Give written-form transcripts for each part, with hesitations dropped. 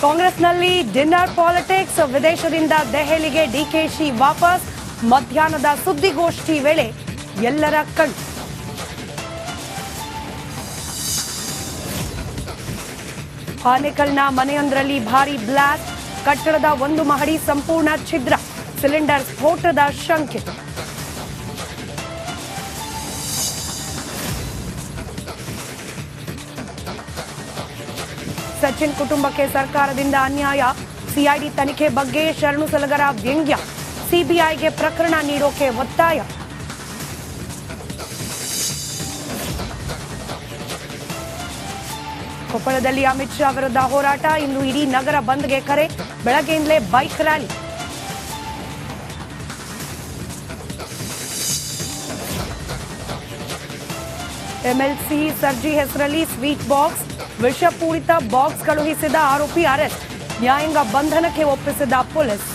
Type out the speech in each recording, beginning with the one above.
ಕಾಂಗ್ರೆಸ್ನಲ್ಲಿ dinner politics, ವಿದೇಶದಿಂದ ದೆಹಲಿಗೆ ಡಿಕೆಶಿ ವಾಪಸ್. ಮಧ್ಯಾಹ್ನದ ಸುದ್ದಿಗೋಷ್ಠಿ ವೇಳೆ ಎಲ್ಲರ ಕಣ್ಣು. ಆನೇಕಲ್ನ ಮನೆಯೊಂದರಲ್ಲಿ ಭಾರೀ ಬ್ಲಾಸ್ಟ್, ಕಟ್ಟಡದ ಒಂದು ಮಹಡಿ ಸಂಪೂರ್ಣ ಛಿದ್ರ, ಸಿಲಿಂಡರ್ ಸ್ಫೋಟದ ಶಂಕೆ. ಸಚಿನ್ ಕುಟುಂಬಕ್ಕೆ ಸರ್ಕಾರದಿಂದ ಅನ್ಯಾಯ, ಸಿಐಡಿ ತನಿಖೆ ಬಗ್ಗೆ ಶರಣು ಸಲಗರ ವ್ಯಂಗ್ಯ, ಸಿಬಿಐಗೆ ಪ್ರಕರಣ ನೀಡೋಕೆ ಒತ್ತಾಯ. ಕೊಪ್ಪಳದಲ್ಲಿ ಅಮಿತ್ ಶಾ ವಿರುದ್ಧ ಹೋರಾಟ, ಇಂದು ಇಡೀ ನಗರ ಬಂದ್ಗೆ ಕರೆ, ಬೆಳಗ್ಗೆಯಿಂದಲೇ ಬೈಕ್ ರ್ಯಾಲಿ. ಎಂಎಲ್ಸಿ ಸರ್ಜಿ ಹೆಸರಲ್ಲಿ ಸ್ವೀಟ್ ಬಾಕ್ಸ್, ವಿಷಪೂರಿತ ಬಾಕ್ಸ್ ಕಳುಹಿಸಿದ ಆರೋಪಿ ಅರೆಸ್ಟ್, ನ್ಯಾಯಾಂಗ ಬಂಧನಕ್ಕೆ ಒಪ್ಪಿಸಿದ ಪೊಲೀಸ್.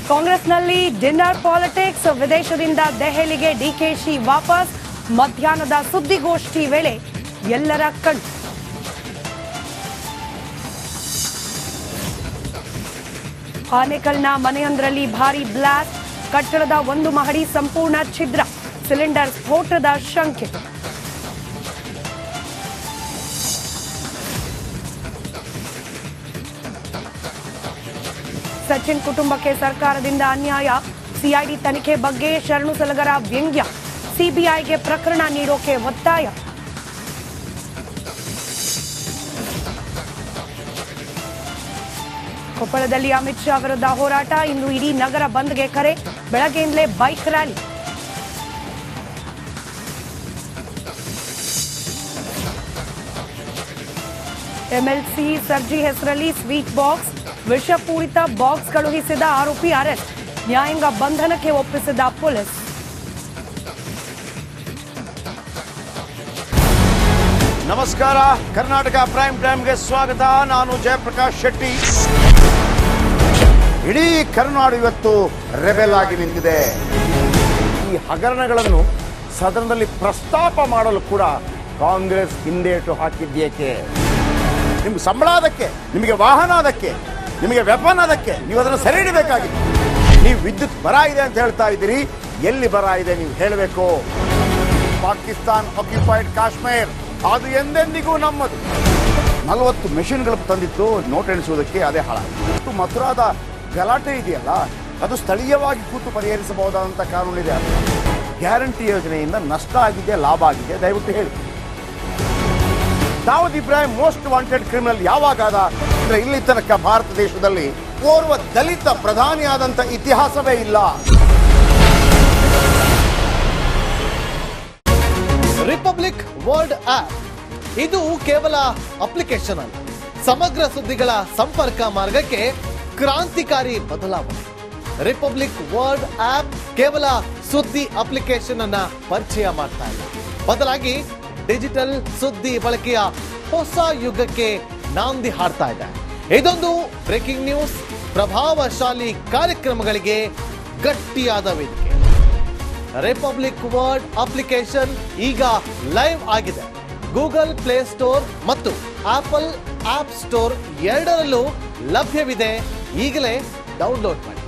ಕಾಂಗ್ರೆಸ್ನಲ್ಲಿ ಡಿನ್ನರ್ ಪಾಲಿಟಿಕ್ಸ್, ವಿದೇಶದಿಂದ ದೆಹಲಿಗೆ ಡಿಕೆಶಿ ವಾಪಸ್. ಮಧ್ಯಾಹ್ನದ ಸುದ್ದಿಗೋಷ್ಠಿ ವೇಳೆ ಎಲ್ಲರ ಕಣ್ಣು. ಆನೇಕಲ್ನ ಮನೆಯೊಂದರಲ್ಲಿ ಭಾರೀ ಬ್ಲಾಸ್ಟ್, ಕಟ್ಟಡದ ಒಂದು ಮಹಡಿ ಸಂಪೂರ್ಣ ಛಿದ್ರ, ಸಿಲಿಂಡರ್ ಸ್ಫೋಟದ ಶಂಕೆ. ಸಚಿನ್ ಕುಟುಂಬಕ್ಕೆ ಸರ್ಕಾರದಿಂದ ಅನ್ಯಾಯ, ಸಿಐಡಿ ತನಿಖೆ ಬಗ್ಗೆ ಶರಣು ಸಲಗರ ವ್ಯಂಗ್ಯ, ಸಿಬಿಐಗೆ ಪ್ರಕರಣ ನೀಡೋಕೆ ಒತ್ತಾಯ. ಕೊಪ್ಪಳದಲ್ಲಿ ಅಮಿತ್ ಶಾ ವಿರುದ್ಧ ಹೋರಾಟ, ಇಂದು ಇಡೀ ನಗರ ಬಂದ್ಗೆ ಕರೆ, ಬೆಳಗ್ಗೆಯಿಂದಲೇ ಬೈಕ್ ರ್ಯಾಲಿ. ಎಂಎಲ್ಸಿ ಸರ್ಜಿ ಹೆಸರಲ್ಲಿ ಸ್ವೀಟ್ ಬಾಕ್ಸ್, ವಿಷಪೂರಿತ ಬಾಕ್ಸ್ ಕಳುಹಿಸಿದ ಆರೋಪಿ ಅರೆಸ್ಟ್, ನ್ಯಾಯಾಂಗ ಬಂಧನಕ್ಕೆ ಒಪ್ಪಿಸಿದ ಪೊಲೀಸ್. ನಮಸ್ಕಾರ, ಕರ್ನಾಟಕ ಪ್ರೈಮ್ ಟೈಮ್ಗೆ ಸ್ವಾಗತ. ನಾನು ಜಯಪ್ರಕಾಶ್ ಶೆಟ್ಟಿ. ಇಡೀ ಕರ್ನಾಡು ಇವತ್ತು ರೆಬೆಲ್ ಆಗಿ ನಿಂತಿದೆ. ಈ ಹಗರಣಗಳನ್ನು ಸದನದಲ್ಲಿ ಪ್ರಸ್ತಾಪ ಮಾಡಲು ಕೂಡ ಕಾಂಗ್ರೆಸ್ ಹಿಂದೇಟು ಹಾಕಿದ್ದೇಕೆ? ನಿಮ್ಗೆ ಸಂಬಳ ಅದಕ್ಕೆ, ನಿಮಗೆ ವಾಹನ ಅದಕ್ಕೆ, ನಿಮಗೆ ವೆಪನ್ ಅದಕ್ಕೆ, ನೀವು ಅದನ್ನು ಸೆರೆ ಹಿಡಿಬೇಕಾಗಿತ್ತು. ನೀವು ವಿದ್ಯುತ್ ಬರ ಇದೆ ಅಂತ ಹೇಳ್ತಾ ಇದ್ದೀರಿ, ಎಲ್ಲಿ ಬರ ಇದೆ ನೀವು ಹೇಳಬೇಕು. ಪಾಕಿಸ್ತಾನ್ ಆಕ್ಯುಪೈಡ್ ಕಾಶ್ಮೀರ್ ಅದು ಎಂದೆಂದಿಗೂ ನಮ್ಮದು. 40 ಮೆಷಿನ್ಗಳು ತಂದಿತ್ತು ನೋಟ್ ಎಣಿಸುವುದಕ್ಕೆ, ಅದೇ ಹಾಳಾಯಿತು. ಮಥುರಾದ ಗಲಾಟೆ ಇದೆಯಲ್ಲ, ಅದು ಸ್ಥಳೀಯವಾಗಿ ಕೂತು ಪರಿಹರಿಸಬಹುದಾದಂಥ ಕಾನೂನಿದೆ. ಗ್ಯಾರಂಟಿ ಯೋಜನೆಯಿಂದ ನಷ್ಟ ಆಗಿದೆ, ಲಾಭ ಆಗಿದೆ, ದಯವಿಟ್ಟು ಹೇಳಿ. Dawood Ibrahim most wanted criminal ಯಾವಾಗಾದ ಅಂದ್ರೆ ಇಲ್ಲಿ ತನಕ ಭಾರತ ದೇಶದಲ್ಲಿ ಓರ್ವ ದಲಿತ ಪ್ರಧಾನಿಯಾದಂಥ ಇತಿಹಾಸವೇ ಇಲ್ಲ. ರಿಪಬ್ಲಿಕ್ ವರ್ಲ್ಡ್ ಆಪ್ ಇದು ಕೇವಲ ಅಪ್ಲಿಕೇಶನ್ ಅಲ್ಲ, ಸಮಗ್ರ ಸುದ್ದಿಗಳ ಸಂಪರ್ಕ ಮಾರ್ಗಕ್ಕೆ ಕ್ರಾಂತಿಕಾರಿ ಬದಲಾವಣೆ. ರಿಪಬ್ಲಿಕ್ ವರ್ಲ್ಡ್ ಆಪ್ ಕೇವಲ ಸುದ್ದಿ ಅಪ್ಲಿಕೇಶನ್ ಅನ್ನ ಪರಿಚಯ ಮಾಡ್ತಾ ಇಲ್ಲ, ಬದಲಾಗಿ ಡಿಜಿಟಲ್ ಸುದ್ದಿ ಬಳಕೆಯ ಹೊಸ ಯುಗಕ್ಕೆ ನಾಂದಿ ಹಾಡ್ತಾ ಇದೆ. ಇದೊಂದು ಬ್ರೇಕಿಂಗ್ ನ್ಯೂಸ್, ಪ್ರಭಾವಶಾಲಿ ಕಾರ್ಯಕ್ರಮಗಳಿಗೆ ಗಟ್ಟಿಯಾದ ವೇದಿಕೆ. ರಿಪಬ್ಲಿಕ್ ವರ್ಲ್ಡ್ ಅಪ್ಲಿಕೇಶನ್ ಈಗ ಲೈವ್ ಆಗಿದೆ. ಗೂಗಲ್ ಪ್ಲೇ ಸ್ಟೋರ್ ಮತ್ತು ಆಪಲ್ ಆಪ್ ಸ್ಟೋರ್ ಎರಡರಲ್ಲೂ ಲಭ್ಯವಿದೆ. ಈಗಲೇ ಡೌನ್ಲೋಡ್ ಮಾಡಿ.